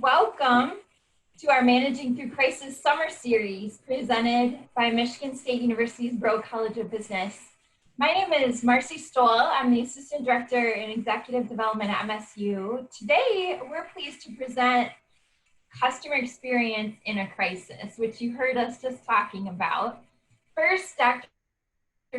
Welcome to our Managing Through Crisis Summer Series presented by Michigan State University's Broad College of Business. My name is Marcie Stowell. I'm the Assistant Director in Executive Development at MSU. Today, we're pleased to present Customer Experience in a Crisis, which you heard us just talking about. First, Dr.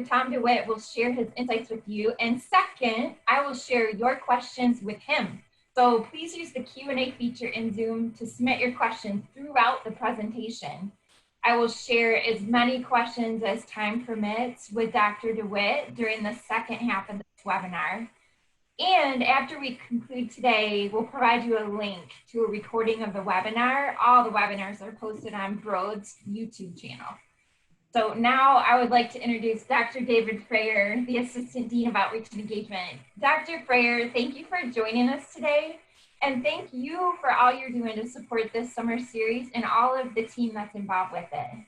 Tom DeWitt will share his insights with you, and second, I will share your questions with him. So please use the Q&A feature in Zoom to submit your questions throughout the presentation. I will share as many questions as time permits with Dr. DeWitt during the second half of this webinar. And after we conclude today, we'll provide you a link to a recording of the webinar. All the webinars are posted on Broad's YouTube channel. So now I would like to introduce Dr. David Freyer, the Assistant Dean of Outreach and Engagement. Dr. Freyer, thank you for joining us today. And thank you for all you're doing to support this summer series and all of the team that's involved with it.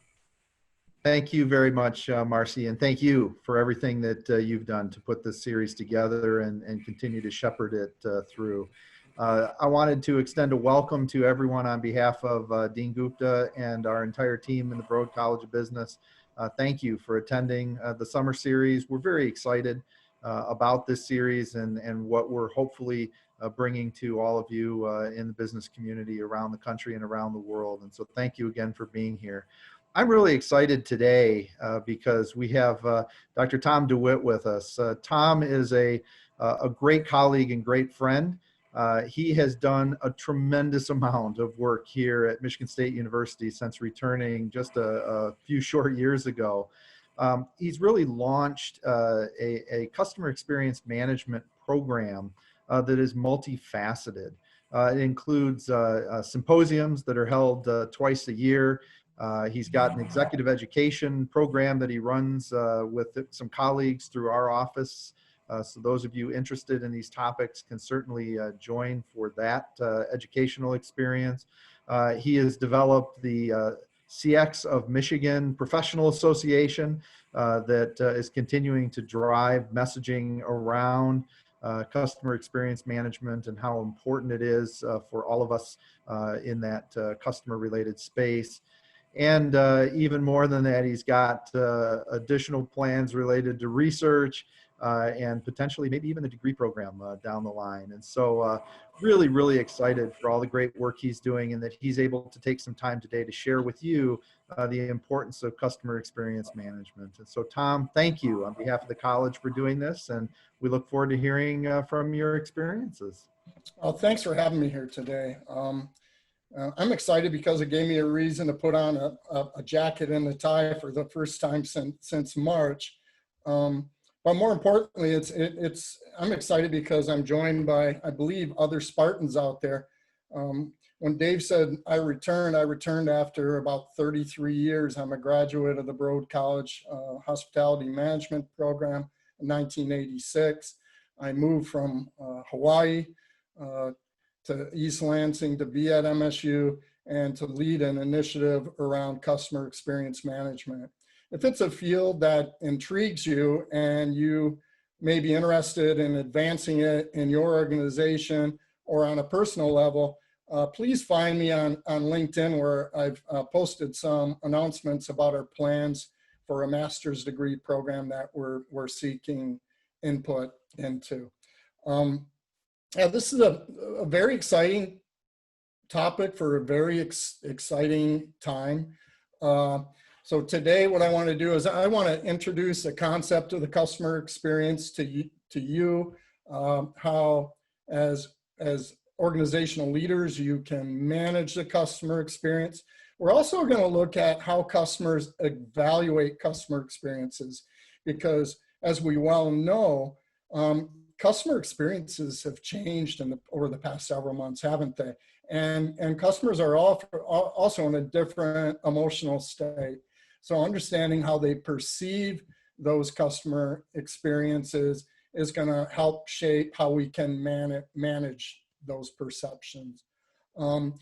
Thank you very much, Marcie, and thank you for everything that you've done to put this series together and continue to shepherd it through. I wanted to extend a welcome to everyone on behalf of Dean Gupta and our entire team in the Broad College of Business. Thank you for attending the summer series. We're very excited about this series and what we're hopefully bringing to all of you in the business community around the country and around the world. And so thank you again for being here. I'm really excited today because we have Dr. Tom DeWitt with us. Tom is a great colleague and great friend. He has done a tremendous amount of work here at Michigan State University since returning just a few short years ago. He's really launched a customer experience management program that is multifaceted. It includes symposiums that are held twice a year. He's got an executive education program that he runs with some colleagues through our office. So those of you interested in these topics can certainly join for that educational experience. He has developed the CX of Michigan Professional Association that is continuing to drive messaging around customer experience management and how important it is for all of us in that customer related space. And even more than that, he's got additional plans related to research and potentially maybe even a degree program down the line. And so really excited for all the great work he's doing and that he's able to take some time today to share with you the importance of customer experience management. And so Tom, thank you on behalf of the college for doing this, and we look forward to hearing from your experiences. Well, thanks for having me here today. I'm excited because it gave me a reason to put on a jacket and a tie for the first time since March. But more importantly, I'm excited because I'm joined by, I believe, other Spartans out there. When Dave said I returned after about 33 years. I'm a graduate of the Broad College Hospitality Management Program in 1986. I moved from Hawaii to East Lansing to be at MSU and to lead an initiative around customer experience management. If it's a field that intrigues you and you may be interested in advancing it in your organization or on a personal level, please find me on LinkedIn, where I've posted some announcements about our plans for a master's degree program that we're seeking input into. This is a very exciting topic for a very exciting time. So today what I want to do is I want to introduce the concept of the customer experience to you, how as organizational leaders you can manage the customer experience. We're also going to look at how customers evaluate customer experiences, because as we well know, customer experiences have changed over the past several months, haven't they? And customers are also in a different emotional state. So understanding how they perceive those customer experiences is going to help shape how we can manage those perceptions. And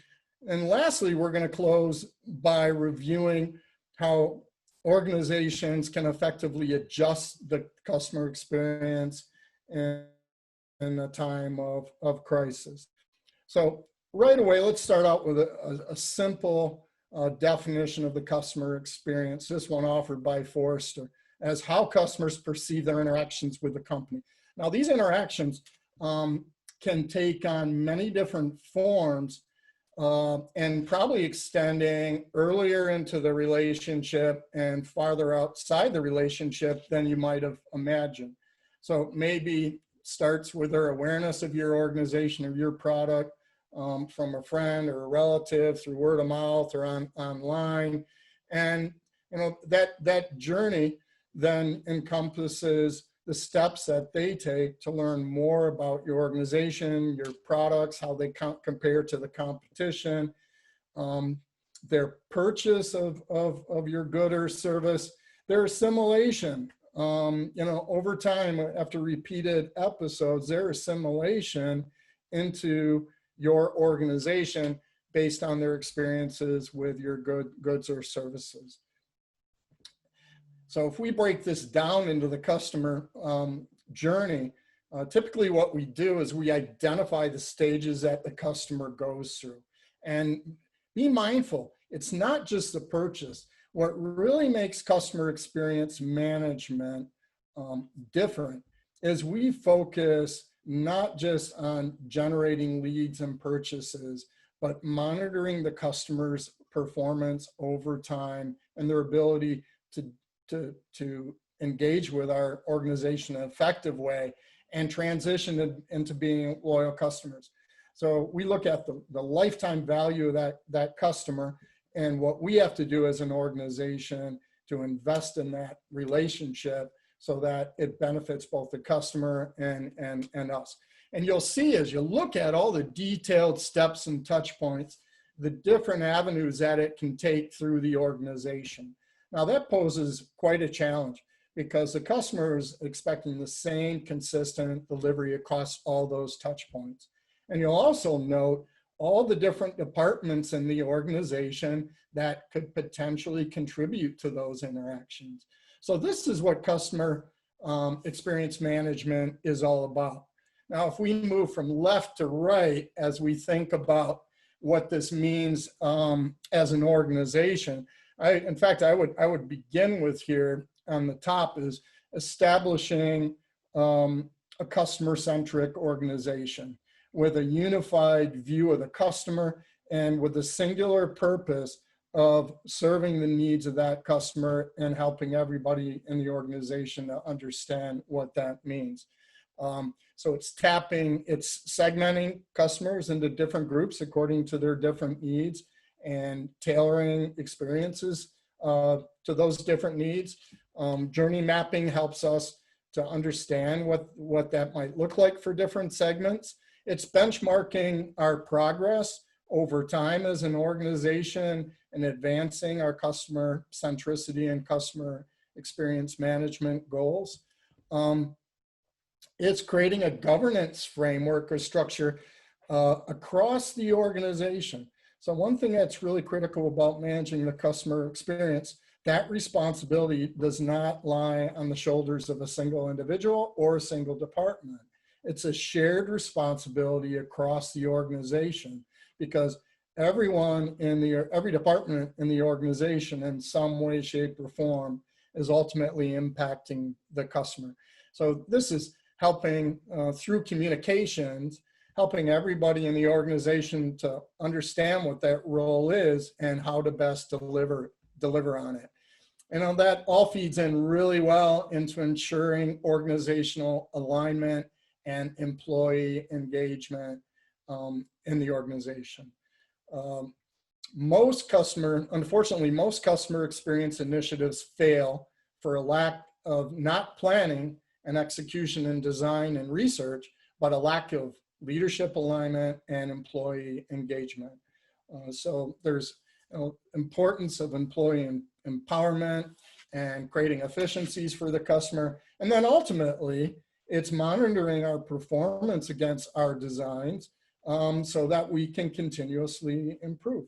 lastly, we're going to close by reviewing how organizations can effectively adjust the customer experience in a time of crisis. So right away, let's start out with a simple definition of the customer experience, this one offered by Forrester, as how customers perceive their interactions with the company. Now, these interactions can take on many different forms and probably extending earlier into the relationship and farther outside the relationship than you might have imagined. So maybe starts with their awareness of your organization or your product from a friend or a relative through word of mouth or online. And that journey then encompasses the steps that they take to learn more about your organization, your products, how they compare to the competition, their purchase of your good or service, their assimilation. Over time, after repeated episodes, their assimilation into your organization based on their experiences with your goods or services. So if we break this down into the customer journey, typically what we do is we identify the stages that the customer goes through. And be mindful, it's not just the purchase. What really makes customer experience management different is we focus not just on generating leads and purchases, but monitoring the customer's performance over time and their ability to engage with our organization in an effective way and transition into being loyal customers. So we look at the lifetime value of that customer and what we have to do as an organization to invest in that relationship so that it benefits both the customer and us. And you'll see as you look at all the detailed steps and touch points, the different avenues that it can take through the organization. Now that poses quite a challenge because the customer is expecting the same consistent delivery across all those touch points. And you'll also note all the different departments in the organization that could potentially contribute to those interactions. So this is what customer experience management is all about. Now, if we move from left to right, as we think about what this means as an organization, in fact, I would begin with here on the top is establishing a customer-centric organization with a unified view of the customer and with the singular purpose of serving the needs of that customer and helping everybody in the organization to understand what that means. So it's segmenting customers into different groups according to their different needs and tailoring experiences to those different needs. Journey mapping helps us to understand what that might look like for different segments. It's benchmarking our progress over time as an organization and advancing our customer centricity and customer experience management goals. It's creating a governance framework or structure across the organization. So one thing that's really critical about managing the customer experience, that responsibility does not lie on the shoulders of a single individual or a single department. It's a shared responsibility across the organization because every department in the organization in some way, shape, or form is ultimately impacting the customer. So this is helping through communications, helping everybody in the organization to understand what that role is and how to best deliver on it. And that all feeds in really well into ensuring organizational alignment and employee engagement in the organization. Unfortunately, most customer experience initiatives fail for a lack of not planning and execution and design and research, but a lack of leadership alignment and employee engagement. So there's importance of employee empowerment and creating efficiencies for the customer. And then ultimately, it's monitoring our performance against our designs so that we can continuously improve.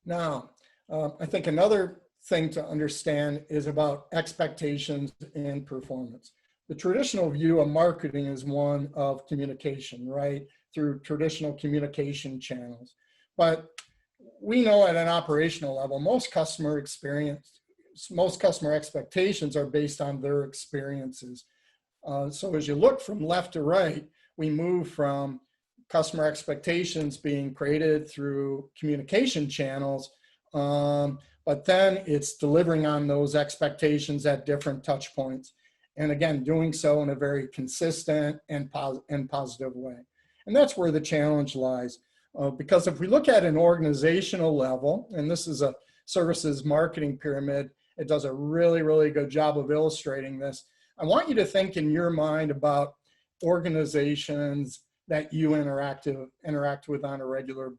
Now, I think another thing to understand is about expectations and performance. The traditional view of marketing is one of communication, right? through traditional communication channels. But we know at an operational level, most customer expectations are based on their experiences. So as you look from left to right, we move from customer expectations being created through communication channels, but then it's delivering on those expectations at different touch points. And again, doing so in a very consistent and positive way. And that's where the challenge lies. Because if we look at an organizational level, and this is a services marketing pyramid, it does a really, really good job of illustrating this. I want you to think in your mind about organizations that you interact with on a regular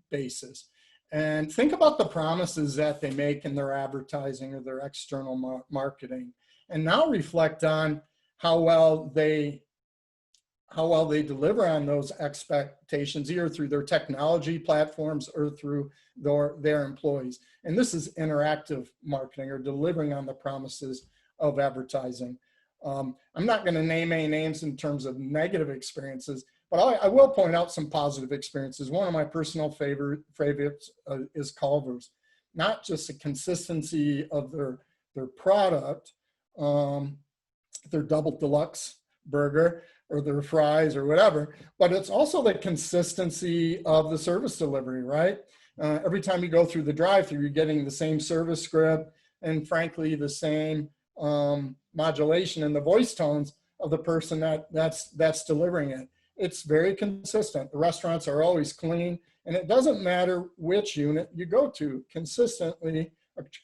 basis. And think about the promises that they make in their advertising or their external marketing. And now reflect on how well they deliver on those expectations, either through their technology platforms or through their employees. And this is interactive marketing, or delivering on the promises of advertising. I'm not going to name any names in terms of negative experiences, but I will point out some positive experiences. One of my personal favorites is Culver's. Not just the consistency of their product, their double deluxe burger or their fries or whatever, but it's also the consistency of the service delivery, right? Every time you go through the drive-thru, you're getting the same service script and frankly, the same modulation in the voice tones of the person that's delivering it. It's very consistent. The restaurants are always clean, and it doesn't matter which unit you go to. Consistently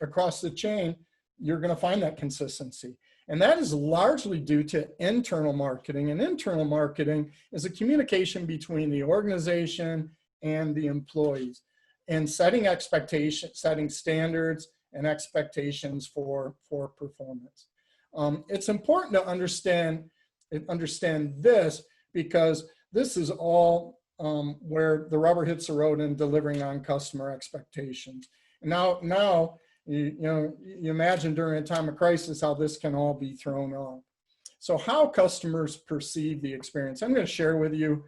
across the chain, you're going to find that consistency. And that is largely due to internal marketing. And internal marketing is a communication between the organization and the employees, and setting expectations, setting standards and expectations for performance. It's important to understand this, because this is all where the rubber hits the road in delivering on customer expectations. And now you imagine during a time of crisis how this can all be thrown off. So how customers perceive the experience. I'm going to share with you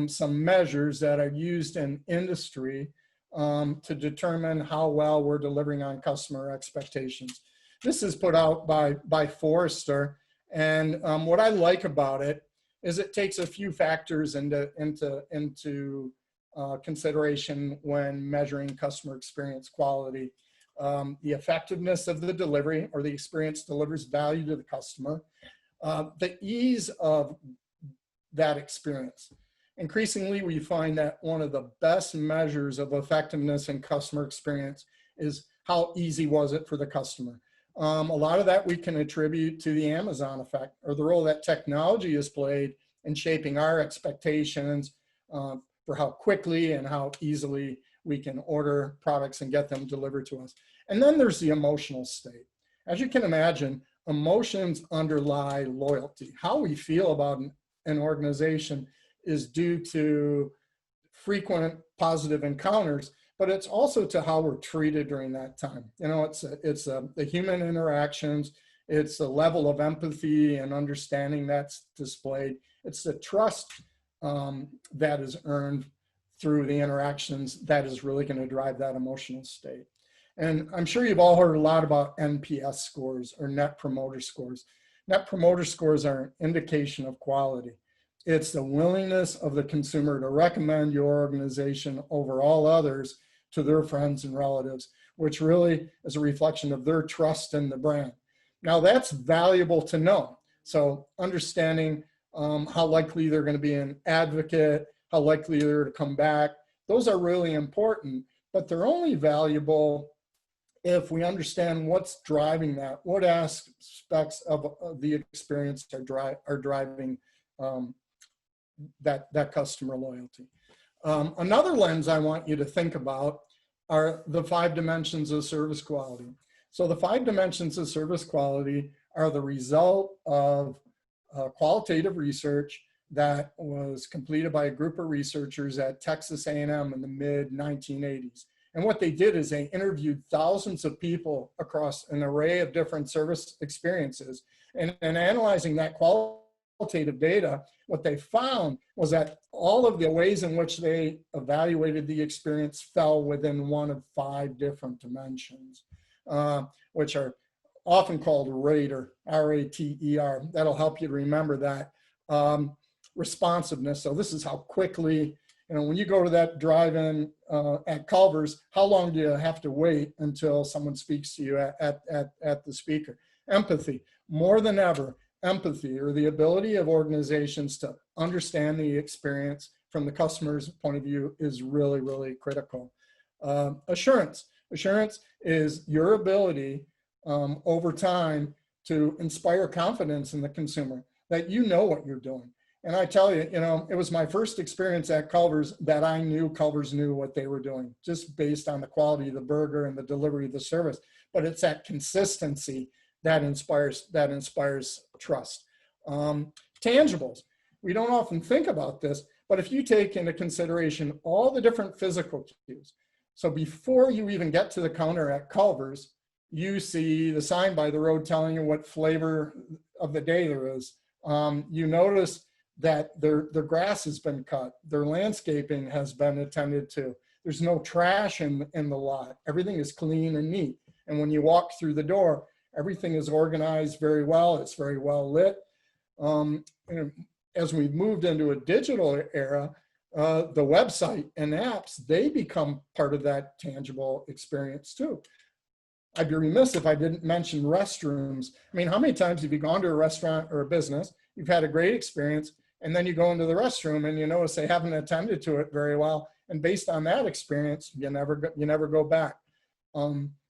some measures that are used in industry to determine how well we're delivering on customer expectations. This is put out by Forrester, and what I like about it is it takes a few factors into consideration when measuring customer experience quality. The effectiveness of the delivery, or the experience delivers value to the customer, the ease of that experience. Increasingly, we find that one of the best measures of effectiveness in customer experience is how easy was it for the customer. A lot of that we can attribute to the Amazon effect, or the role that technology has played in shaping our expectations for how quickly and how easily we can order products and get them delivered to us. And then there's the emotional state. As you can imagine, emotions underlie loyalty. How we feel about an organization is due to frequent positive encounters, but it's also to how we're treated during that time. You know, it's the human interactions, it's the level of empathy and understanding that's displayed. It's the trust that is earned through the interactions that is really going to drive that emotional state. And I'm sure you've all heard a lot about NPS scores, or net promoter scores. Net promoter scores are an indication of quality. It's the willingness of the consumer to recommend your organization over all others to their friends and relatives, which really is a reflection of their trust in the brand. Now, that's valuable to know. So understanding how likely they're going to be an advocate, how likely they're to come back, those are really important, but they're only valuable if we understand what's driving that, what aspects of the experience are driving that customer loyalty. Another lens I want you to think about are the 5 dimensions of service quality. So the 5 dimensions of service quality are the result of qualitative research that was completed by a group of researchers at Texas A&M in the mid-1980s. And what they did is they interviewed thousands of people across an array of different service experiences, and analyzing that quality qualitative data, what they found was that all of the ways in which they evaluated the experience fell within one of 5 different dimensions, which are often called RATER, R-A-T-E-R. That'll help you to remember that. Responsiveness. So this is how quickly, when you go to that drive-in at Culver's, how long do you have to wait until someone speaks to you at the speaker? Empathy. More than ever, empathy, or the ability of organizations to understand the experience from the customer's point of view, is really, really critical. Assurance. Assurance is your ability over time to inspire confidence in the consumer, that you know what you're doing. And I tell you, it was my first experience at Culver's that I knew Culver's knew what they were doing, just based on the quality of the burger and the delivery of the service. But it's that consistency that inspires trust. Tangibles. We don't often think about this, but if you take into consideration all the different physical cues, so before you even get to the counter at Culver's, you see the sign by the road telling you what flavor of the day there is. You notice that their grass has been cut, their landscaping has been attended to. There's no trash in the lot. Everything is clean and neat. And when you walk through the door, everything is organized very well. It's very well lit. And as we've moved into a digital era, the website and apps, they become part of that tangible experience too. I'd be remiss if I didn't mention restrooms. I mean, how many times have you gone to a restaurant or a business, you've had a great experience, and then you go into the restroom and you notice they haven't attended to it very well, and based on that experience, you never go back.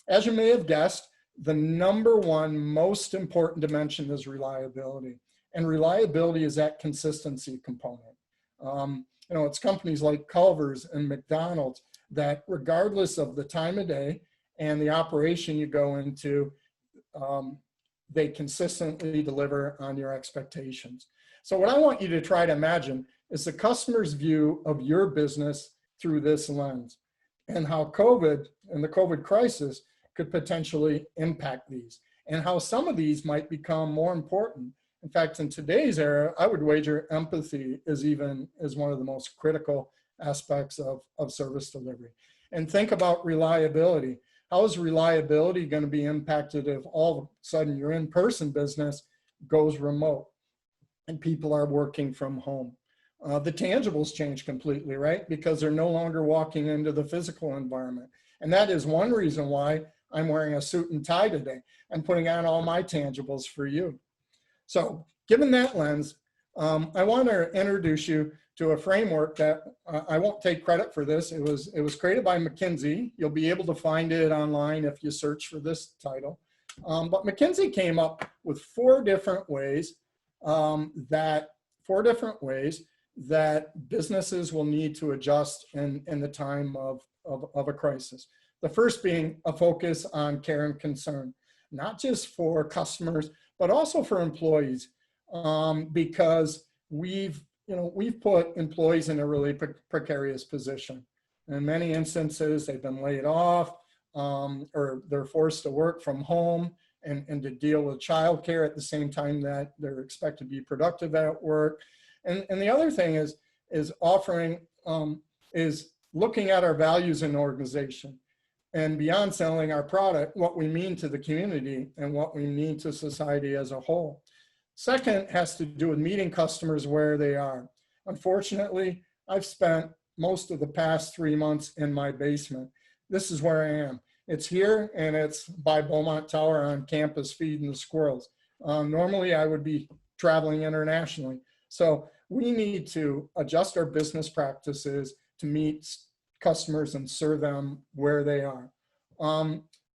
As you may have guessed, the #1 most important dimension is reliability, and reliability is that consistency component. It's companies like Culver's and McDonald's that, regardless of the time of day and the operation you go into, they consistently deliver on your expectations. So what I want you to try to imagine is the customer's view of your business through this lens, and how COVID and the COVID crisis could potentially impact these, and how some of these might become more important. In fact, in today's era, I would wager empathy is one of the most critical aspects of service delivery. And think about reliability. How is reliability going to be impacted if all of a sudden your in-person business goes remote and people are working from home? The tangibles change completely, right? Because they're no longer walking into the physical environment. And that is one reason why I'm wearing a suit and tie today. I'm putting on all my tangibles for you. So given that lens, I want to introduce you to a framework that I won't take credit for this. It was created by McKinsey. You'll be able to find it online if you search for this title. But McKinsey came up with 4 different ways that businesses will need to adjust in the time of a crisis. The first being a focus on care and concern, not just for customers, but also for employees, because we've put employees in a really precarious position. In many instances, they've been laid off, or they're forced to work from home and to deal with childcare at the same time that they're expected to be productive at work. And the other thing is looking at our values in the organization, and beyond selling our product, what we mean to the community and what we mean to society as a whole. Second has to do with meeting customers where they are. Unfortunately, I've spent most of the past 3 months in my basement. This is where I am. It's here, and it's by Beaumont Tower on campus feeding the squirrels. Normally, I would be traveling internationally. So we need to adjust our business practices to meet customers and serve them where they are.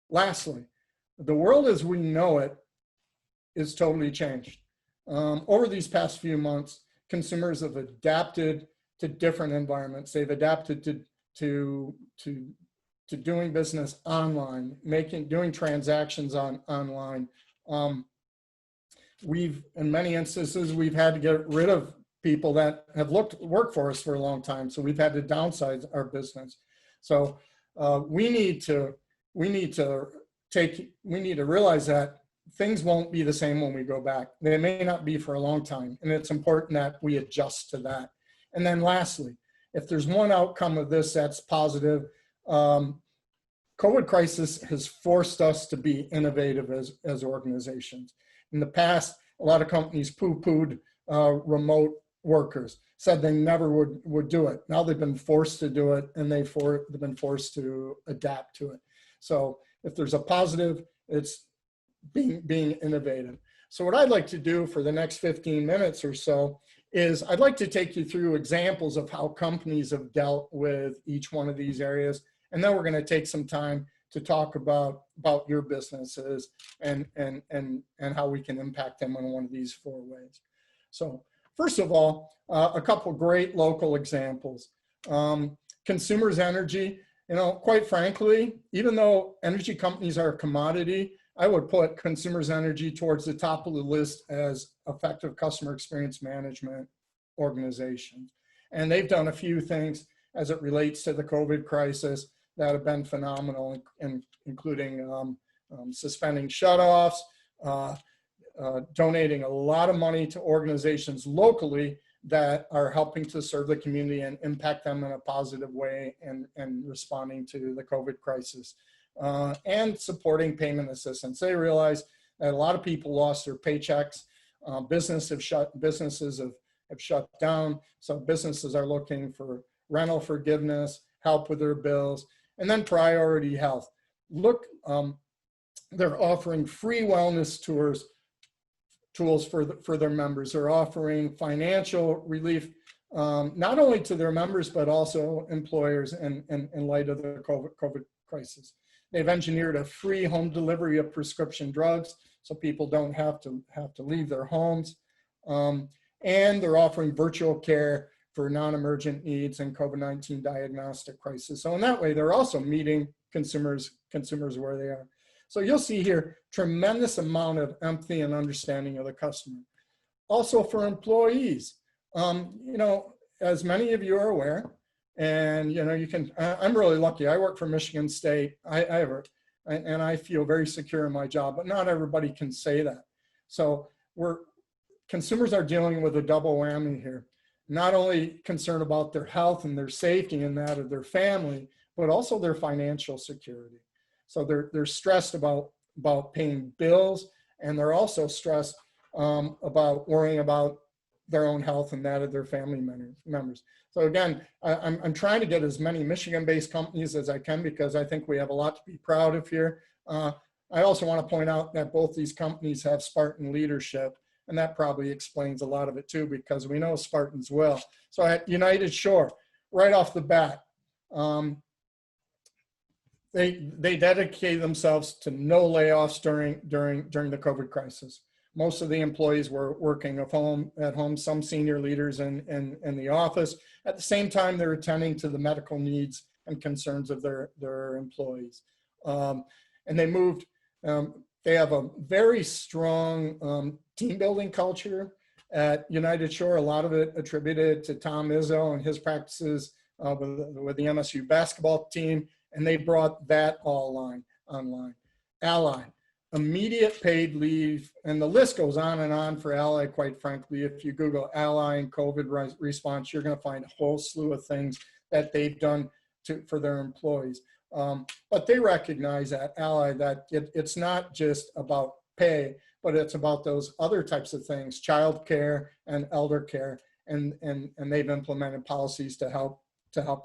Lastly, the world as we know it is totally changed. Over these past few months, consumers have adapted to different environments. They've adapted to doing business online, doing transactions online. In many instances, we've had to get rid of people that have worked for us for a long time. So we've had to downsize our business. So we need to realize that things won't be the same when we go back. They may not be for a long time, and it's important that we adjust to that. And then lastly, if there's one outcome of this that's positive, COVID crisis has forced us to be innovative as organizations. In the past, a lot of companies poo-pooed remote workers, said they never would do it. Now they've been forced to do it, and they've been forced to adapt to it. So if there's a positive, it's being innovative. So what I'd like to do for the next 15 minutes or so is I'd like to take you through examples of how companies have dealt with each one of these areas. And then we're going to take some time to talk about your businesses and how we can impact them in one of these 4 ways. So first of all, a couple great local examples. Consumers Energy, quite frankly, even though energy companies are a commodity, I would put Consumers Energy towards the top of the list as effective customer experience management organizations. And they've done a few things as it relates to the COVID crisis that have been phenomenal, including suspending shutoffs, donating a lot of money to organizations locally that are helping to serve the community and impact them in a positive way and responding to the COVID crisis, and supporting payment assistance. They realize that a lot of people lost their paychecks. Businesses have shut down. So businesses are looking for rental forgiveness, help with their bills, and then Priority Health. Look, they're offering free wellness tools for their members. They're offering financial relief, not only to their members, but also employers in light of the COVID crisis. They've engineered a free home delivery of prescription drugs so people don't have to leave their homes. And they're offering virtual care for non-emergent needs and COVID-19 diagnostic crisis. So in that way, they're also meeting consumers where they are. So you'll see here, tremendous amount of empathy and understanding of the customer. Also for employees, as many of you are aware, and I'm really lucky. I work for Michigan State. And I feel very secure in my job, but not everybody can say that. So consumers are dealing with a double whammy here. Not only concerned about their health and their safety and that of their family, but also their financial security. So they're stressed about paying bills, and they're also stressed about worrying about their own health and that of their family members. So again, I'm trying to get as many Michigan-based companies as I can because I think we have a lot to be proud of here. I also want to point out that both these companies have Spartan leadership, and that probably explains a lot of it too, because we know Spartans well. So at United Shore, right off the bat, they dedicated themselves to no layoffs during the COVID crisis. Most of the employees were working at home, some senior leaders in the office. At the same time, they're attending to the medical needs and concerns of their employees. And they have a very strong team building culture at United Shore, a lot of it attributed to Tom Izzo and his practices with the MSU basketball team, and they brought that all online. Ally, immediate paid leave, and the list goes on and on for Ally, quite frankly. If you Google Ally and COVID response, you're gonna find a whole slew of things that they've done for their employees. But they recognize at Ally that it's not just about pay, but it's about those other types of things, child care and elder care, and they've implemented policies to help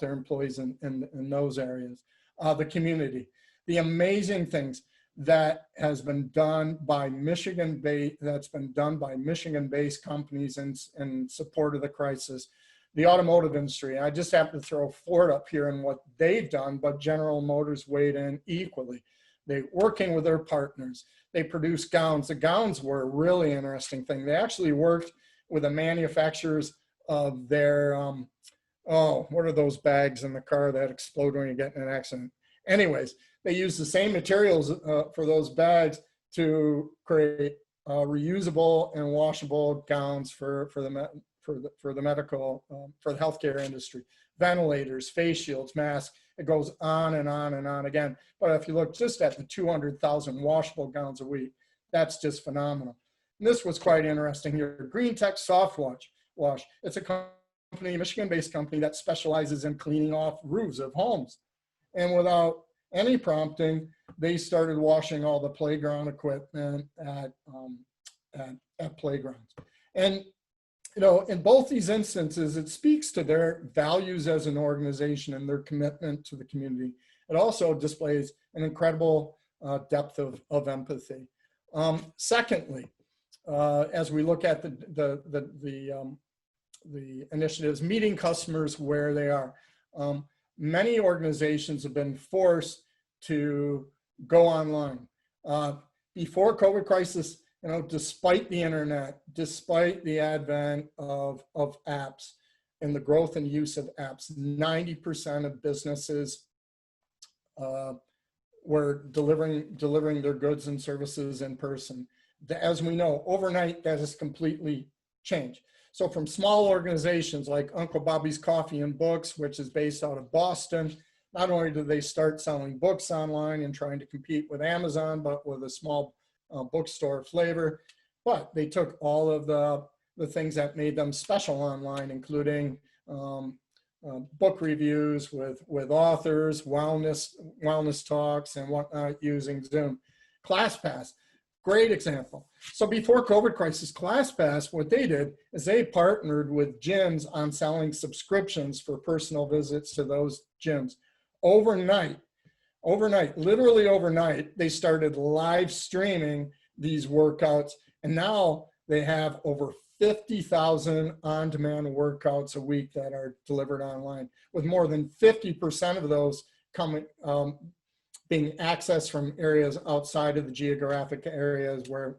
their employees in those areas. The community, the amazing things that has been done by Michigan-based companies in support of the crisis. The automotive industry, I just have to throw Ford up here and what they've done, but General Motors weighed in equally. They're working with their partners. They produce gowns. The gowns were a really interesting thing. They actually worked with the manufacturers of their, what are those bags in the car that explode when you get in an accident? Anyways, they use the same materials for those bags to create reusable and washable gowns for the medical, for the healthcare industry. Ventilators, face shields, masks, it goes on and on and on again. But if you look just at the 200,000 washable gowns a week, That's just phenomenal. And this was quite interesting here. Green Tech Soft Wash. It's a company, a Michigan-based company that specializes in cleaning off roofs of homes. And without any prompting, they started washing all the playground equipment at playgrounds. And in both these instances, it speaks to their values as an organization and their commitment to the community. It also displays an incredible depth of empathy. Secondly, as we look at the initiatives, meeting customers where they are, many organizations have been forced to go online. Before COVID crisis, despite the internet, despite the advent of apps and the growth and use of apps, 90% of businesses were delivering their goods and services in person. As we know, overnight, that has completely changed. So from small organizations like Uncle Bobby's Coffee and Books, which is based out of Boston, not only did they start selling books online and trying to compete with Amazon, but with a small bookstore flavor, but they took all of the things that made them special online, including book reviews with authors, wellness talks and whatnot using Zoom. ClassPass, great example. So before COVID crisis, ClassPass, what they did is they partnered with gyms on selling subscriptions for personal visits to those gyms. Overnight, literally overnight, they started live streaming these workouts, and now they have over 50,000 on-demand workouts a week that are delivered online, with more than 50% of those coming being accessed from areas outside of the geographic areas where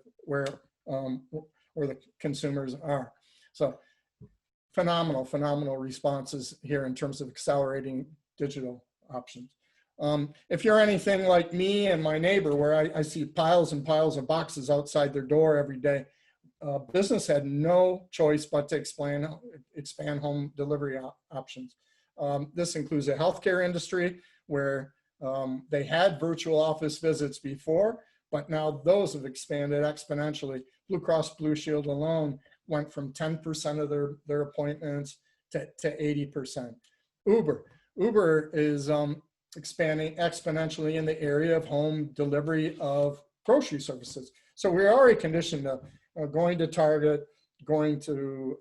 the consumers are. So phenomenal responses here in terms of accelerating digital options. If you're anything like me and my neighbor, where I see piles and piles of boxes outside their door every day, business had no choice but to expand home delivery options. This includes the healthcare industry, where they had virtual office visits before, but now those have expanded exponentially. Blue Cross Blue Shield alone went from 10% of their appointments to 80%. Uber is expanding exponentially in the area of home delivery of grocery services. So we're already conditioned to going to Target, going to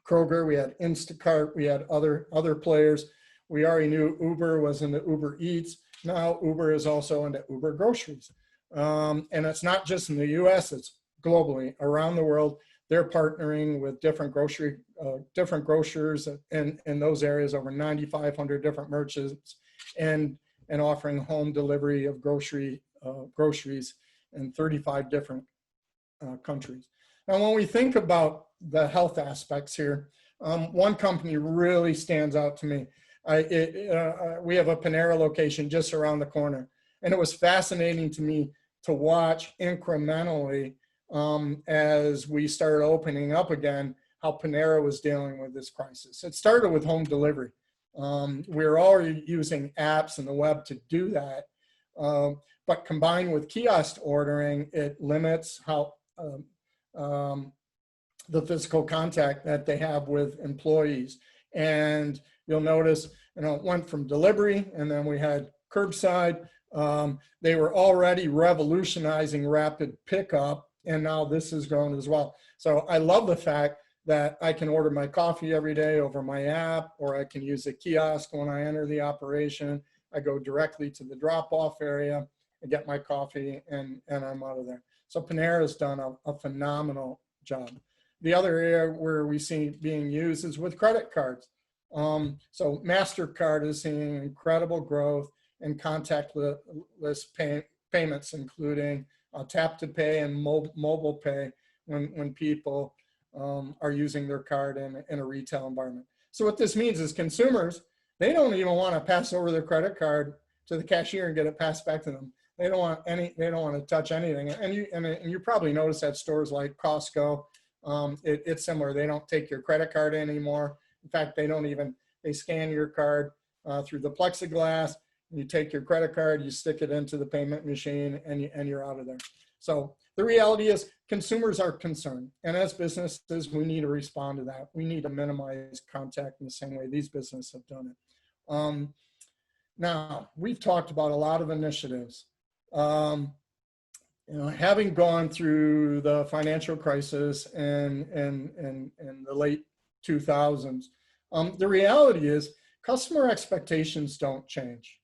Kroger. We had Instacart, we had other players. We already knew Uber was into Uber Eats. Now Uber is also into Uber Groceries. And it's not just in the US, it's globally, around the world. They're partnering with different grocers in those areas, over 9,500 different merchants, and offering home delivery of groceries in 35 different countries. Now, when we think about the health aspects here, one company really stands out to me. We have a Panera location just around the corner, and it was fascinating to me to watch incrementally as we started opening up again, how Panera was dealing with this crisis. It started with home delivery. We're already using apps and the web to do that, but combined with kiosk ordering, it limits how the physical contact that they have with employees. And you'll notice, it went from delivery, and then we had curbside. They were already revolutionizing rapid pickup, and now this has grown as well. So I love the fact that I can order my coffee every day over my app, or I can use a kiosk when I enter the operation. I go directly to the drop-off area, I get my coffee, and I'm out of there. So Panera has done a phenomenal job. The other area where we see being used is with credit cards. So MasterCard is seeing incredible growth in contactless payments, including tap to pay and mobile pay when people are using their card in a retail environment. So what this means is consumers, they don't even want to pass over their credit card to the cashier and get it passed back to them. They don't want to touch anything. And you probably notice at stores like Costco, it's similar. They don't take your credit card anymore. In fact, they scan your card through the plexiglass. You take your credit card, you stick it into the payment machine, and you're out of there. So The reality is consumers are concerned. And as businesses, we need to respond to that. We need to minimize contact in the same way these businesses have done it. Now, we've talked about a lot of initiatives. You know, having gone through the financial crisis in the late 2000s, the reality is customer expectations don't change.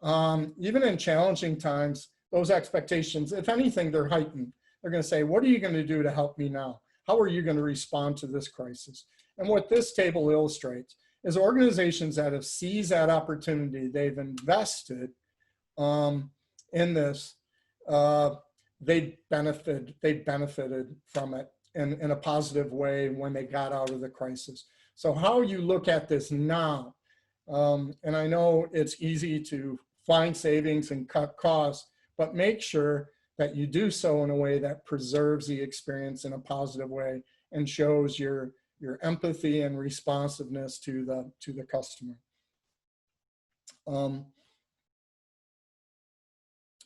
Even in challenging times, those expectations, if anything, they're heightened. They're going to say, what are you going to do to help me now? How are you going to respond to this crisis? And what this table illustrates is organizations that have seized that opportunity, they've invested in this, they benefited from it in a positive way when they got out of the crisis. So how you look at this now, and I know it's easy to find savings and cut costs, but make sure that you do so in a way that preserves the experience in a positive way and shows your empathy and responsiveness to the customer.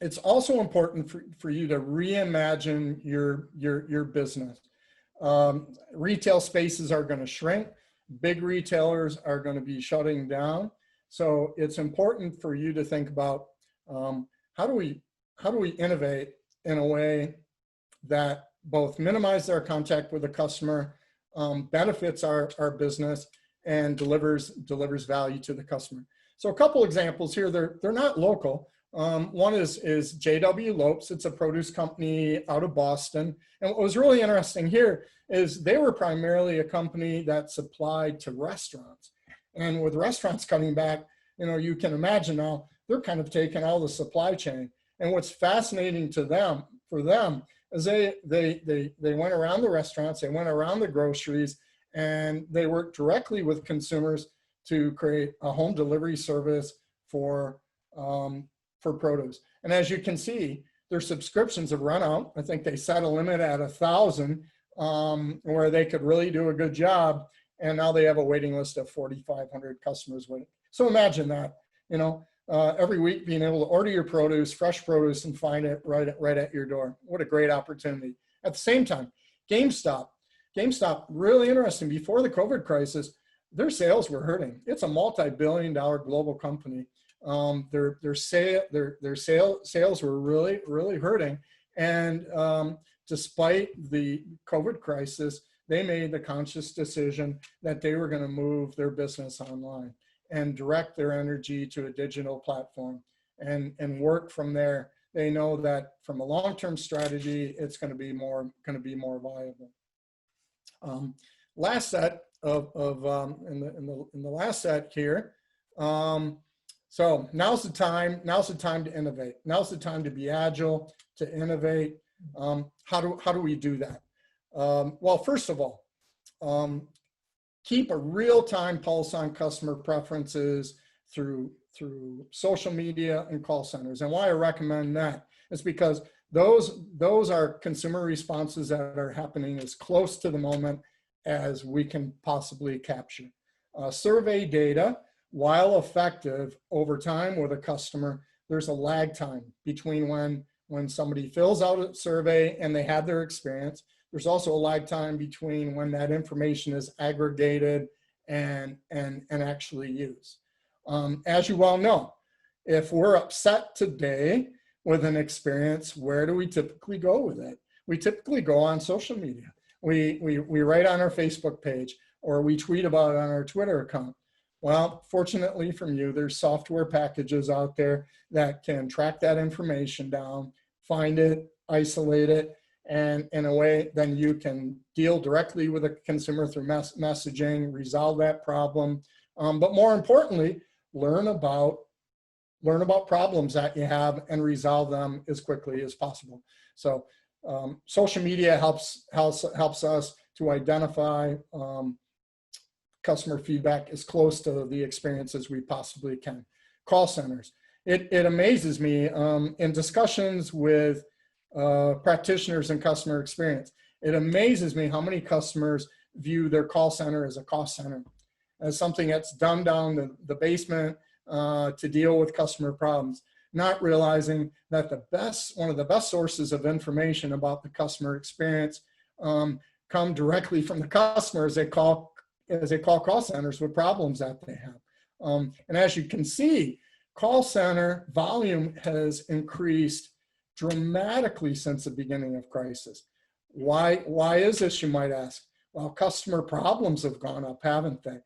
It's also important for you to reimagine your business. Retail spaces are going to shrink. Big retailers are going to be shutting down. So it's important for you to think about how do we innovate in a way that both minimize our contact with the customer, benefits our business, and delivers value to the customer. So a couple examples here. They're not local. One is J.W. Lopes. It's a produce company out of Boston. And what was really interesting here is they were primarily a company that supplied to restaurants. And with restaurants cutting back, you know, you can imagine now they're kind of taking all the supply chain. And what's fascinating for them is they went around the restaurants, they went around the groceries, and they worked directly with consumers to create a home delivery service for produce. And as you can see, their subscriptions have run out. I think they set a limit at 1,000 where they could really do a good job. And now they have a waiting list of 4,500 customers waiting. So imagine that, you know, every week being able to order your produce, fresh produce, and find it right at your door. What a great opportunity. At the same time, GameStop, really interesting. Before the COVID crisis, their sales were hurting. It's a multi-billion-dollar global company. Their sales were really hurting. And despite the COVID crisis, they made the conscious decision that they were going to move their business online and direct their energy to a digital platform and work from there. They know that from a long-term strategy, it's going to be more viable. Last set in the last set here. So now's the time to innovate. Now's the time to be agile, to innovate. How do we do that? Well, first of all, keep a real-time pulse on customer preferences through social media and call centers. And why I recommend that is because those are consumer responses that are happening as close to the moment as we can possibly capture. Survey data, while effective over time with a customer, there's a lag time between when somebody fills out a survey and they have their experience. There's also a lag time between when that information is aggregated and actually used. As you well know, if we're upset today with an experience, where do we typically go with it? We typically go on social media. We write on our Facebook page, or we tweet about it on our Twitter account. Well, fortunately from you, there's software packages out there that can track that information down, find it, isolate it, and in a way, then you can deal directly with a consumer through messaging, resolve that problem. But more importantly, learn about problems that you have and resolve them as quickly as possible. So social media helps us to identify customer feedback as close to the experience as we possibly can. Call centers. It amazes me in discussions with practitioners in customer experience. It amazes me how many customers view their call center as a cost center, as something that's dumbed down the basement to deal with customer problems. not realizing that one of the best sources of information about the customer experience come directly from the customer as they call call centers with problems that they have. And as you can see, call center volume has increased dramatically since the beginning of crisis. Why is this, you might ask? Well, customer problems have gone up, haven't they?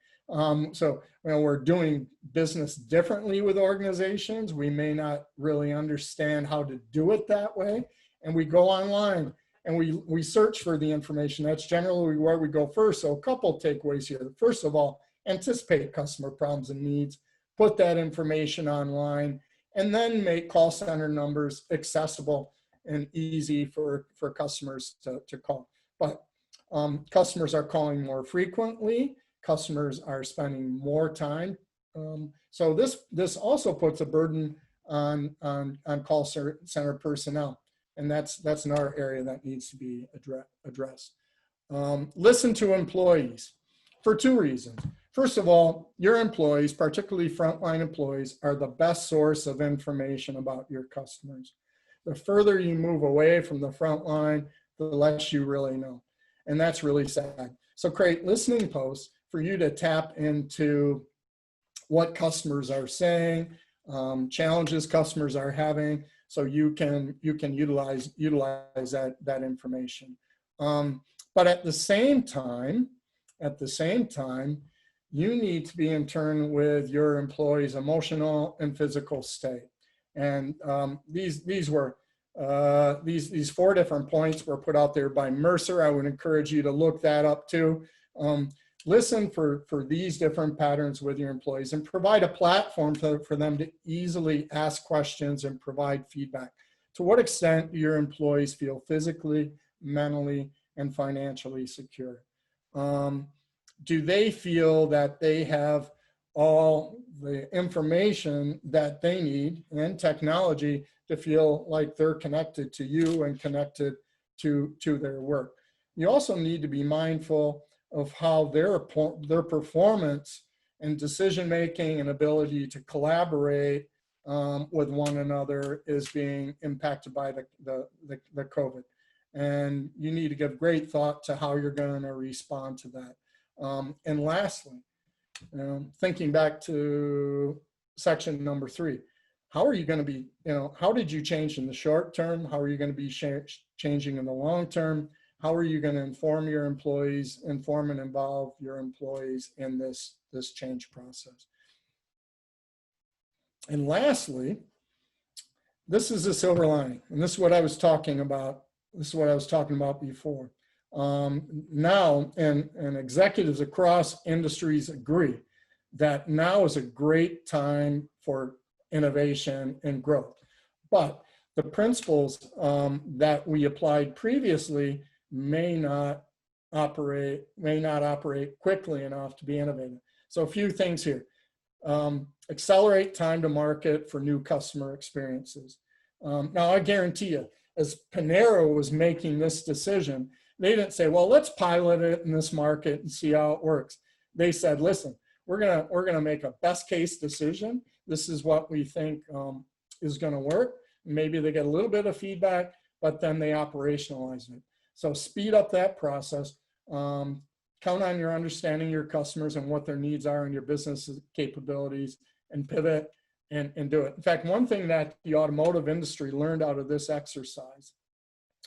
So we're doing business differently with organizations. We may not really understand how to do it that way. And we go online and we search for the information. That's generally where we go first. So a couple takeaways here. First of all, anticipate customer problems and needs, put that information online, and then make call center numbers accessible and easy for customers to call. But customers are calling more frequently. Customers are spending more time. So this also puts a burden on call center personnel. And that's another area that needs to be addressed. Listen to employees for two reasons. First of all, your employees, particularly frontline employees, are the best source of information about your customers. The further you move away from the front line, the less you really know. And that's really sad. So create listening posts for you to tap into what customers are saying, challenges customers are having, so you can utilize that information. But at the same time, you need to be in tune with your employees' emotional and physical state. And these 4 different points were put out there by Mercer. I would encourage you to look that up too. Listen for these different patterns with your employees and provide a platform for them to easily ask questions and provide feedback. To what extent do your employees feel physically, mentally, and financially secure? Do they feel that they have all the information that they need and technology to feel like they're connected to you and connected to their work? You also need to be mindful of how their performance and decision-making and ability to collaborate with one another is being impacted by the COVID. And you need to give great thought to how you're going to respond to that. And lastly, thinking back to section number 3, how are you going to be, how did you change in the short term? How are you going to be changing in the long term? How are you going to inform and involve your employees in this change process? And lastly, this is the silver lining, and this is what I was talking about. This is what I was talking about before. Now, and executives across industries agree that now is a great time for innovation and growth. But the principles that we applied previously may not operate quickly enough to be innovative. So a few things here. Accelerate time to market for new customer experiences. Now I guarantee you, as Panera was making this decision, they didn't say, well, let's pilot it in this market and see how it works. They said, listen, we're gonna make a best case decision. This is what we think is gonna work. Maybe they get a little bit of feedback, but then they operationalize it. So speed up that process. Count on your understanding your customers and what their needs are and your business capabilities, and pivot and do it. In fact, one thing that the automotive industry learned out of this exercise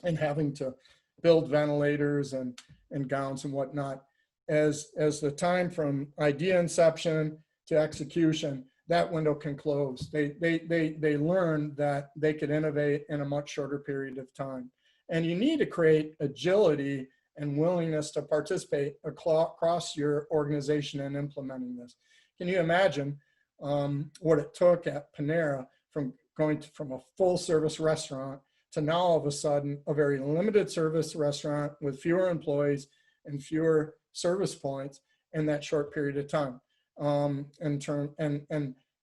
and having to build ventilators and gowns and whatnot, as the time from idea inception to execution, that window can close. They learned that they could innovate in a much shorter period of time. And you need to create agility and willingness to participate across your organization in implementing this. Can you imagine what it took at Panera from going from a full service restaurant to now all of a sudden a very limited service restaurant with fewer employees and fewer service points in that short period of time? And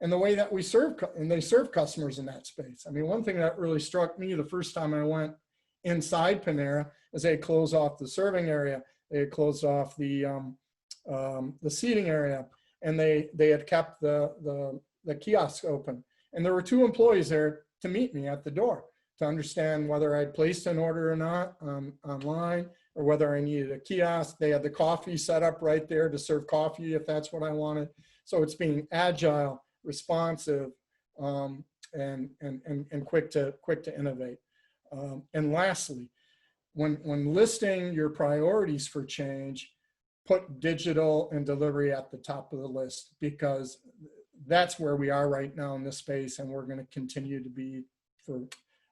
the way that we serve, and they serve customers in that space. I mean, one thing that really struck me the first time I went inside Panera is they closed off the serving area, they closed off the seating area, and they had kept the kiosk open. And there were 2 employees there to meet me at the door to understand whether I'd placed an order or not online, or whether I needed a kiosk. They had the coffee set up right there to serve coffee if that's what I wanted. So it's being agile, responsive, and quick to innovate. And lastly, when listing your priorities for change, put digital and delivery at the top of the list, because that's where we are right now in this space, and we're going to continue to be for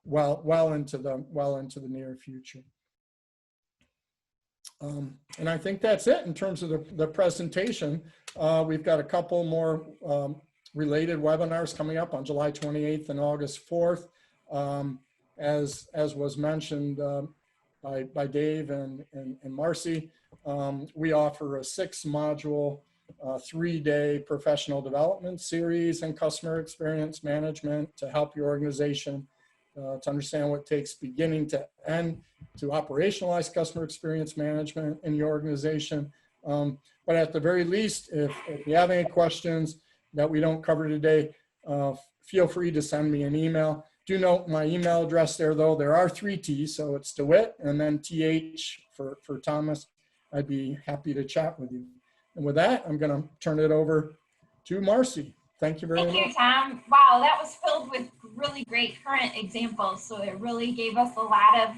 well into the near future. And I think that's it in terms of the presentation. We've got a couple more related webinars coming up on July 28th and August 4th. As was mentioned by Dave and Marcie, we offer a 6-module, 3-day professional development series in customer experience management to help your organization to understand what it takes beginning to end to operationalize customer experience management in your organization. But at the very least, if you have any questions that we don't cover today, feel free to send me an email. Do note my email address there, though. There are 3 T's, so it's DeWitt and then TH for Thomas. I'd be happy to chat with you. And with that, I'm going to turn it over to Marcie. Thank you very much. Thank you, Tom. Wow, that was filled with really great current examples. So it really gave us a lot of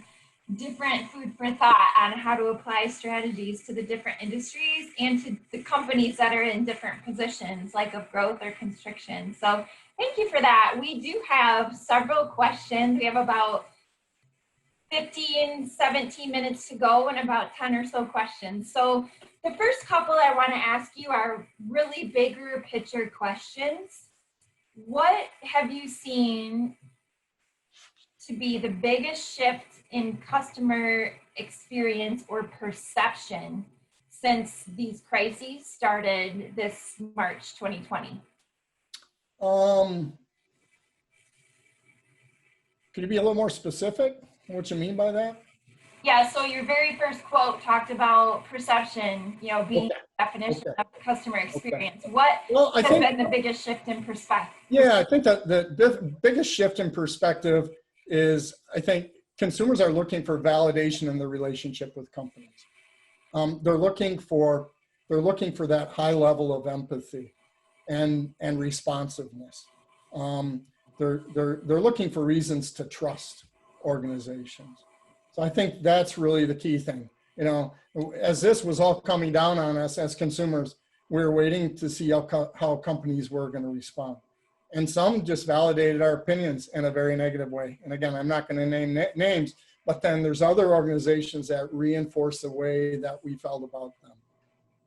different food for thought on how to apply strategies to the different industries and to the companies that are in different positions, like of growth or constriction. So thank you for that. We do have several questions. We have about 15, 17 minutes to go and about 10 or so questions. So the first couple I want to ask you are really bigger picture questions. What have you seen to be the biggest shift in customer experience or perception since these crises started this March 2020? Can you be a little more specific? What you mean by that? Yeah, so your very first quote talked about perception, you know, being the definition of customer experience. What has been the biggest shift in perspective? Yeah, I think that the biggest shift in perspective is, I think consumers are looking for validation in their relationship with companies. They're looking for that high level of empathy and responsiveness. They're looking for reasons to trust organizations. So I think that's really the key thing. You know, as this was all coming down on us as consumers, we were waiting to see how companies were going to respond. And some just validated our opinions in a very negative way. And again, I'm not going to name names, but then there's other organizations that reinforce the way that we felt about them.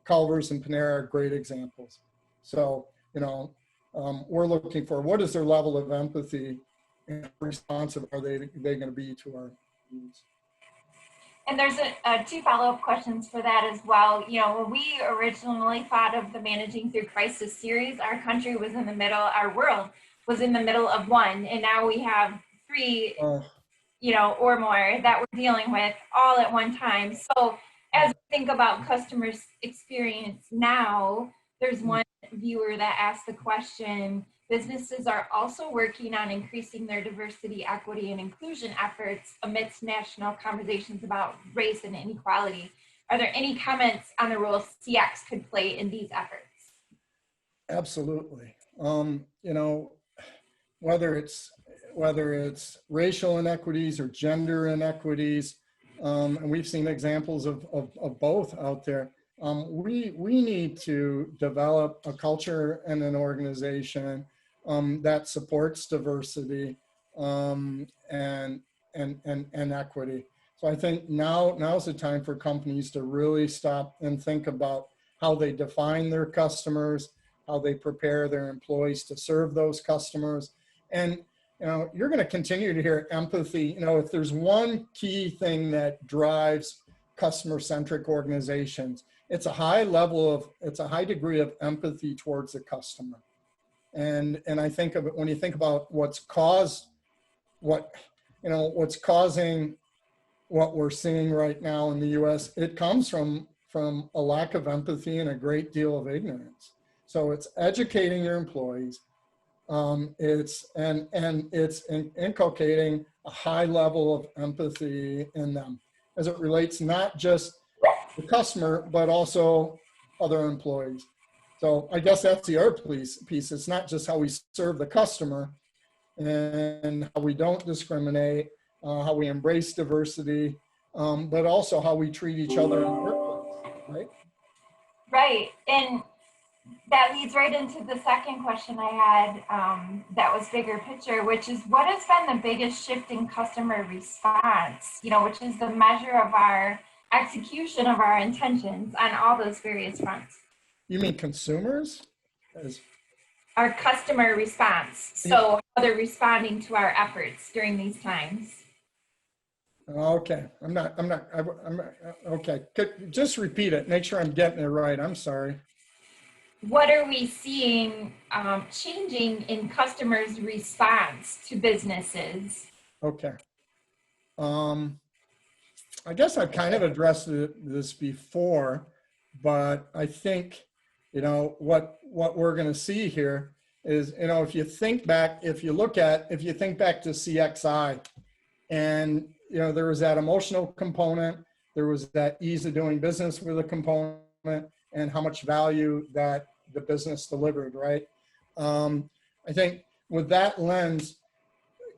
Culver's and Panera are great examples. So, you know, we're looking for what is their level of empathy and responsive are they going to be to our needs. And there's 2 follow-up questions for that as well. You know, when we originally thought of the Managing Through Crisis series, our country was in the middle, our world was in the middle of one, and now we have 3, you know, or more that we're dealing with all at one time. So as we think about customer experience now, there's one viewer that asked the question, businesses are also working on increasing their diversity, equity, and inclusion efforts amidst national conversations about race and inequality. Are there any comments on the role CX could play in these efforts? Absolutely. You know, whether it's racial inequities or gender inequities, and we've seen examples of both out there. We need to develop a culture and an organization that supports diversity and equity. So I think now's the time for companies to really stop and think about how they define their customers, how they prepare their employees to serve those customers. And you know, you're going to continue to hear empathy. You know, if there's one key thing that drives customer-centric organizations, it's a high degree of empathy towards the customer. And I think of it when you think about what's causing what we're seeing right now in the US, it comes from a lack of empathy and a great deal of ignorance. So it's educating your employees, It's inculcating a high level of empathy in them as it relates not just the customer, but also other employees. So I guess that's the other piece. It's not just how we serve the customer and how we don't discriminate, how we embrace diversity, but also how we treat each other in the workplace, right? Right. And that leads right into the second question I had that was bigger picture, which is what has been the biggest shift in customer response, which is the measure of our execution of our intentions on all those various fronts. You mean consumers? Our customer response. So how they're responding to our efforts during these times. Okay, okay. Just repeat it. Make sure I'm getting it right. I'm sorry. What are we seeing changing in customers' response to businesses? Okay. I guess I've kind of addressed this before, but I think, what we're going to see here is, if you think back to CXI and, there was that emotional component, there was that ease of doing business with a component, and how much value that the business delivered, right? I think with that lens,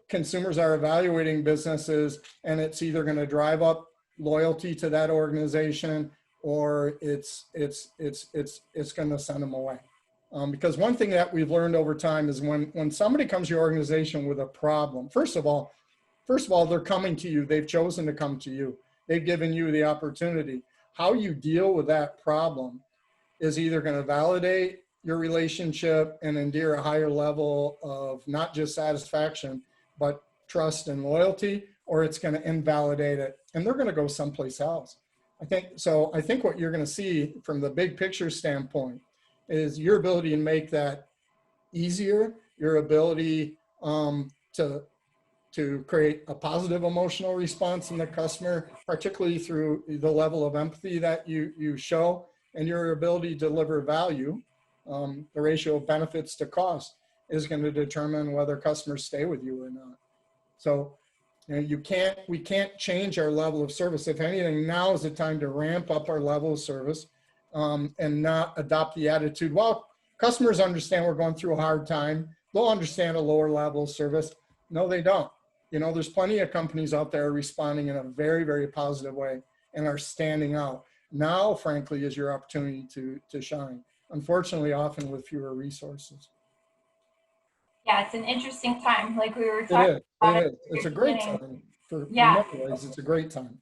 consumers are evaluating businesses, and it's either going to drive up loyalty to that organization, or it's going to send them away. Because one thing that we've learned over time is when somebody comes to your organization with a problem, first of all, they're coming to you. They've chosen to come to you. They've given you the opportunity. How you deal with that problem is either going to validate your relationship and endear a higher level of not just satisfaction, but trust and loyalty, or it's going to invalidate it, and they're going to go someplace else. I think what you're going to see from the big picture standpoint is your ability to make that easier, your ability to create a positive emotional response in the customer, particularly through the level of empathy that you show, and your ability to deliver value. The ratio of benefits to cost is going to determine whether customers stay with you or not. So, we can't change our level of service. If anything, now is the time to ramp up our level of service and not adopt the attitude, well, customers understand we're going through a hard time. They'll understand a lower level of service. No, they don't. There's plenty of companies out there responding in a very, very positive way and are standing out. Now, frankly, is your opportunity to shine. Unfortunately, often with fewer resources. Yeah, it's an interesting time, like we were talking about. It is. It's a great time. In many ways, it's a great time.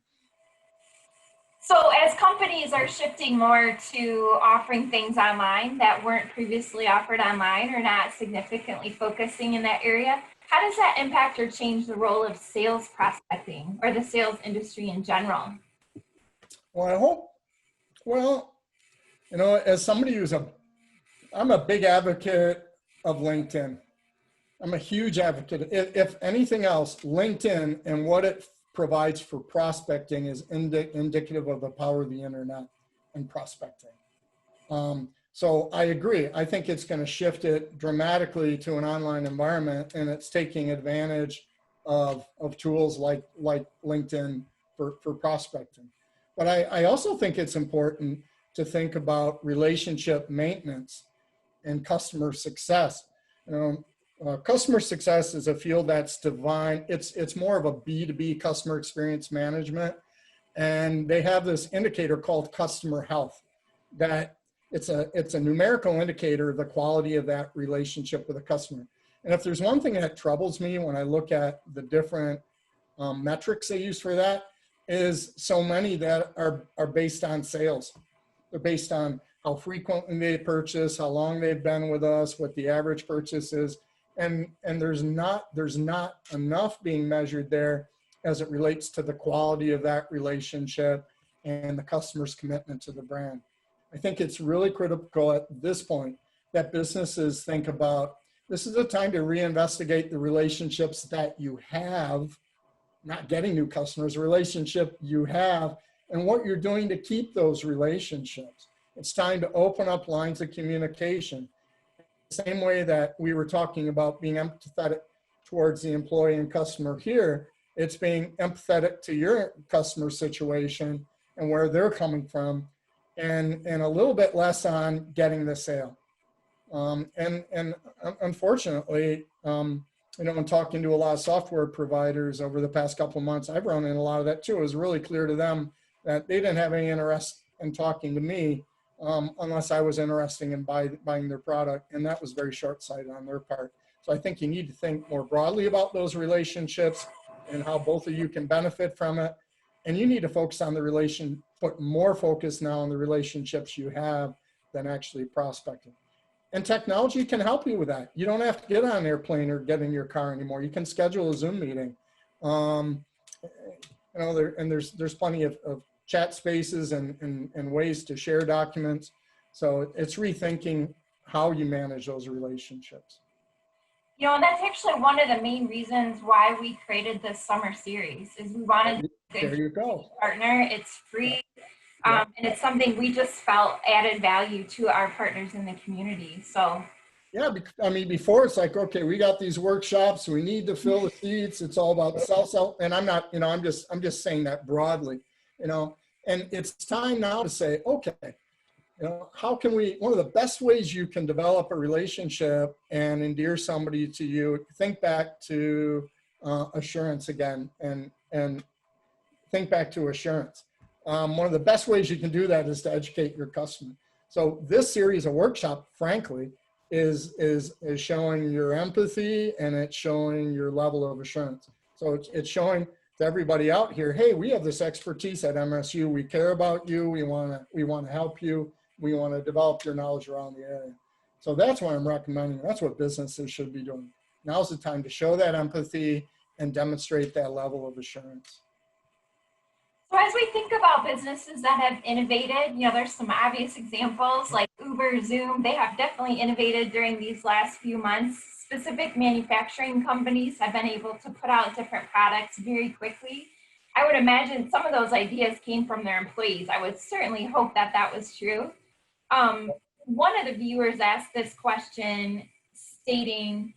So as companies are shifting more to offering things online that weren't previously offered online or not significantly focusing in that area, how does that impact or change the role of sales prospecting or the sales industry in general? Well, as somebody I'm a big advocate of LinkedIn. I'm a huge advocate. If anything else, LinkedIn and what it provides for prospecting is indicative of the power of the internet and prospecting. So I agree. I think it's going to shift it dramatically to an online environment, and it's taking advantage of tools like LinkedIn for prospecting. But I also think it's important to think about relationship maintenance and customer success. Customer success is a field that's divine. It's more of a B2B customer experience management. And they have this indicator called customer health, that it's a numerical indicator of the quality of that relationship with a customer. And if there's one thing that troubles me when I look at the different metrics they use for that, is so many that are based on sales. They're based on how frequently they purchase, how long they've been with us, what the average purchase is. And there's not enough being measured there as it relates to the quality of that relationship and the customer's commitment to the brand. I think it's really critical at this point that businesses think about, this is the time to reinvestigate the relationships that you have, not getting new customers, relationship you have, and what you're doing to keep those relationships. It's time to open up lines of communication same way that we were talking about being empathetic towards the employee and customer here, it's being empathetic to your customer situation and where they're coming from, and a little bit less on getting the sale. And unfortunately, you know, in talking to a lot of software providers over the past couple of months, I've run in a lot of that too. It was really clear to them that they didn't have any interest in talking to me unless I was interested in buying their product. And that was very short-sighted on their part. So I think you need to think more broadly about those relationships and how both of you can benefit from it. And you need to focus on the put more focus now on the relationships you have than actually prospecting. And technology can help you with that. You don't have to get on an airplane or get in your car anymore. You can schedule a Zoom meeting. You know, there's plenty of chat spaces and ways to share documents. So it's rethinking how you manage those relationships. You know, and that's actually one of the main reasons why we created this summer series is we wanted to there you go. Partner. It's free. And it's something we just felt added value to our partners in the community. So yeah, I mean, before it's like, okay, we got these workshops, we need to fill the seats. It's all about sell. And I'm not, you know, I'm just saying that broadly, you know, and it's time now to say, okay, you know, how can we, one of the best ways you can develop a relationship and endear somebody to you, think back to assurance again, and think back to assurance. One of the best ways you can do that is to educate your customer. So this series of workshop, frankly, is showing your empathy, and it's showing your level of assurance. So it's showing to everybody out here, hey, we have this expertise at MSU. We care about you. We want to help you. We want to develop your knowledge around the area. So that's what I'm recommending. That's what businesses should be doing. Now's the time to show that empathy and demonstrate that level of assurance. So as we think about businesses that have innovated, you know, there's some obvious examples like Uber, Zoom. They have definitely innovated during these last few months. Specific manufacturing companies have been able to put out different products very quickly. I would imagine some of those ideas came from their employees. I would certainly hope that that was true. One of the viewers asked this question stating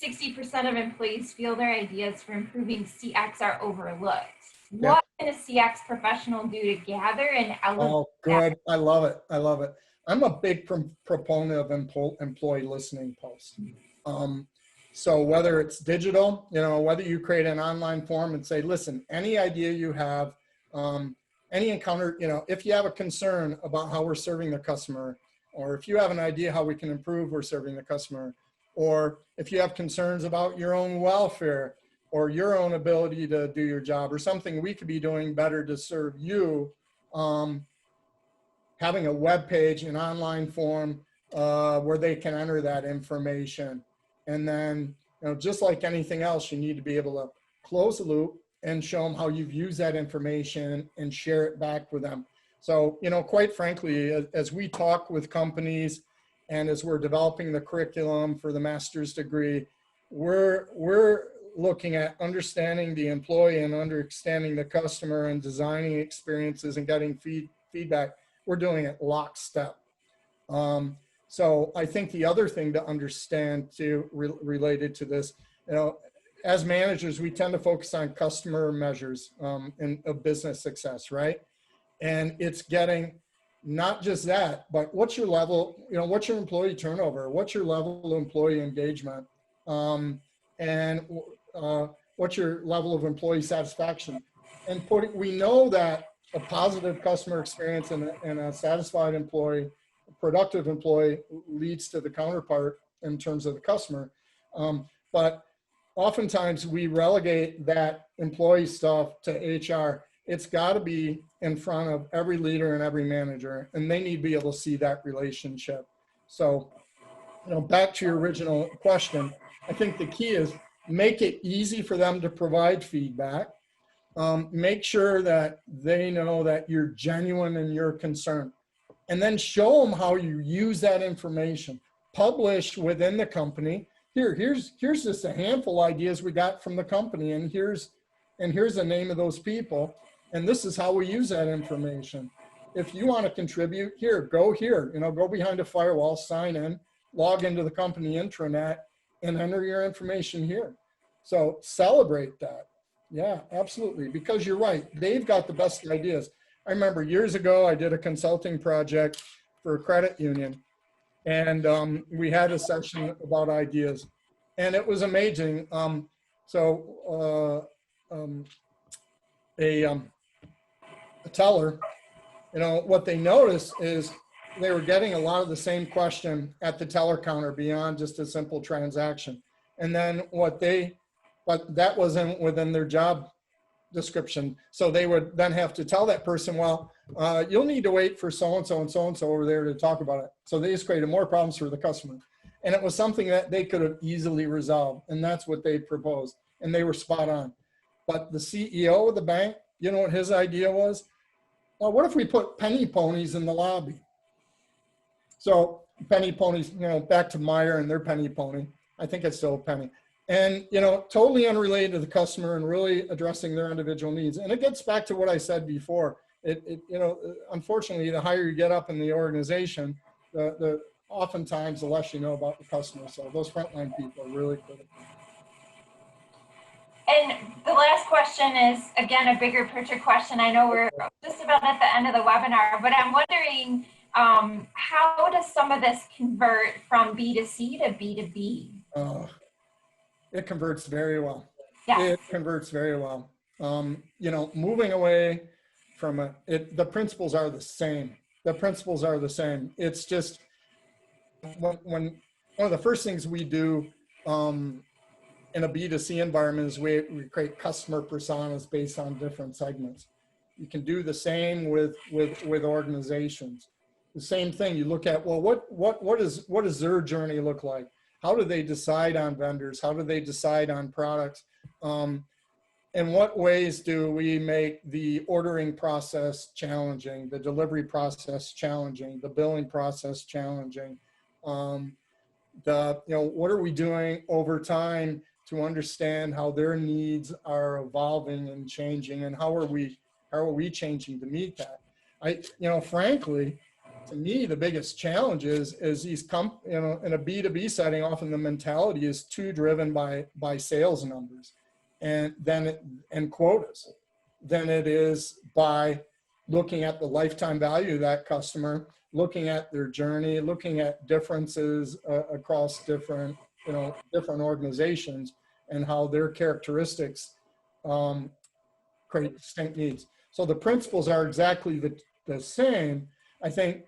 60% of employees feel their ideas for improving CX are overlooked. Yeah. What can a CX professional do to gather and elevate? Oh, good. I love it. I love it. I'm a big proponent of employee listening posts. So whether it's digital, you know, whether you create an online form and say, listen, any idea you have, any encounter, you know, if you have a concern about how we're serving the customer, or if you have an idea how we can improve we're serving the customer, or if you have concerns about your own welfare or your own ability to do your job, or something we could be doing better to serve you, having a web page, an online form where they can enter that information. And then, you know, just like anything else, you need to be able to close the loop and show them how you've used that information and share it back with them. So, you know, quite frankly, as we talk with companies and as we're developing the curriculum for the master's degree, we're looking at understanding the employee and understanding the customer and designing experiences and getting feedback. We're doing it lockstep. So I think the other thing to understand too, related to this, you know, as managers, we tend to focus on customer measures of business success, right? And it's getting not just that, but what's your level, you know, what's your employee turnover? What's your level of employee engagement? And what's your level of employee satisfaction? And we know that a positive customer experience and a satisfied employee, a productive employee leads to the counterpart in terms of the customer. But oftentimes we relegate that employee stuff to HR. It's got to be in front of every leader and every manager, and they need to be able to see that relationship. So, you know, back to your original question, I think the key is make it easy for them to provide feedback. Make sure that they know that you're genuine in your concern, and then show them how you use that information. Publish within the company. Here's just a handful of ideas we got from the company, and here's the name of those people, and this is how we use that information. If you want to contribute, go here, you know, go behind a firewall, sign in, log into the company intranet and enter your information here. So celebrate that. Yeah, absolutely. Because you're right. They've got the best ideas. I remember years ago, I did a consulting project for a credit union, and we had a session about ideas, and it was amazing. A teller, you know, what they noticed is they were getting a lot of the same question at the teller counter beyond just a simple transaction. And then but that wasn't within their job description. So they would then have to tell that person, well, you'll need to wait for so-and-so and so-and-so over there to talk about it. So they just created more problems for the customer. And it was something that they could have easily resolved. And that's what they proposed. And they were spot on. But the CEO of the bank, you know what his idea was? Well, what if we put penny ponies in the lobby? So penny ponies, you know, back to Meyer and their penny pony. I think it's still a penny. And, you know, totally unrelated to the customer and really addressing their individual needs. And it gets back to what I said before. You know, unfortunately, the higher you get up in the organization, the oftentimes the less you know about the customer. So those frontline people are really critical. And the last question is, again, a bigger picture question. I know we're just about at the end of the webinar, but I'm wondering, how does some of this convert from B2C to B2B? It converts very well. Yeah. It converts very well. You know, moving away from the principles are the same. The principles are the same. It's just when one of the first things we do in a B2C environment is we create customer personas based on different segments. You can do the same with organizations. The same thing. You look at, well, what does their journey look like? How do they decide on vendors? How do they decide on products? In what ways do we make the ordering process challenging, the delivery process challenging, the billing process challenging? You know, what are we doing over time to understand how their needs are evolving and changing, and how are we changing to meet that? You know, frankly, to me, the biggest challenge is these you know, in a B2B setting, often the mentality is too driven by sales numbers and quotas than it is by looking at the lifetime value of that customer, looking at their journey, looking at differences across different organizations and how their characteristics create distinct needs. So the principles are exactly the same, I think.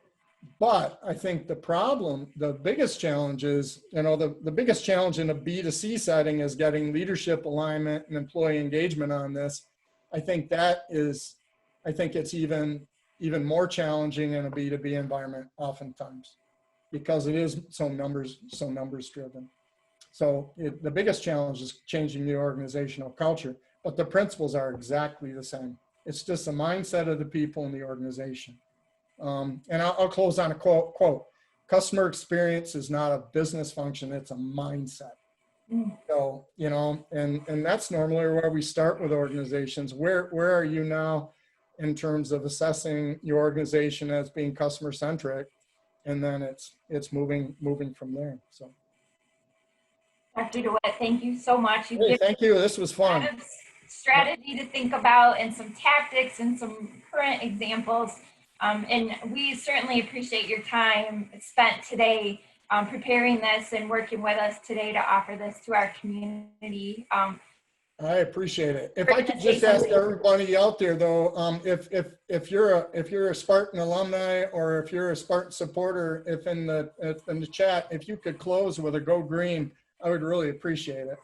But I think the biggest challenge is, you know, the biggest challenge in a B2C setting is getting leadership alignment and employee engagement on this. I think it's even more challenging in a B2B environment oftentimes because it is so numbers driven. So the biggest challenge is changing the organizational culture, but the principles are exactly the same. It's just the mindset of the people in the organization. And I'll close on a quote. Customer experience is not a business function, it's a mindset. So, you know, and that's normally where we start with organizations. Where are you now in terms of assessing your organization as being customer centric? And then it's moving from there. So Dr. DeWitt, thank you so much. Thank you. This was fun. Strategy to think about and some tactics and some current examples. And we certainly appreciate your time spent today preparing this and working with us today to offer this to our community. I appreciate it. If I could just ask everybody out there though, if you're a Spartan alumni or if you're a Spartan supporter, if in the chat, if you could close with a go green, I would really appreciate it.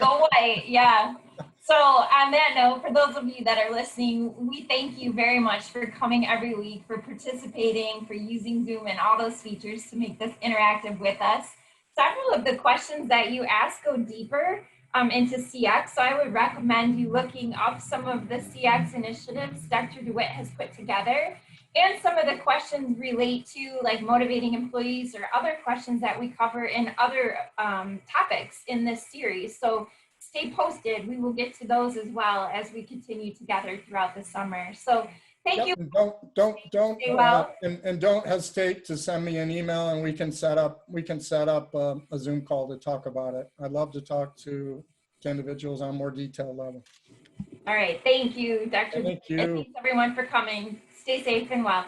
Go white, yeah. So on that note, for those of you that are listening, we thank you very much for coming every week, for participating, for using Zoom and all those features to make this interactive with us. Several of the questions that you ask go deeper into CX, so I would recommend you looking up some of the CX initiatives Dr. DeWitt has put together, and some of the questions relate to like motivating employees or other questions that we cover in other topics in this series. So stay posted. We will get to those as well as we continue together throughout the summer. So Thank you. And don't, Stay well. and don't hesitate to send me an email, and we can set up a Zoom call to talk about it. I'd love to talk to individuals on a more detailed level. All right. Thank you, Dr. Thank DeWitt. you. Thanks everyone for coming. Stay safe and well.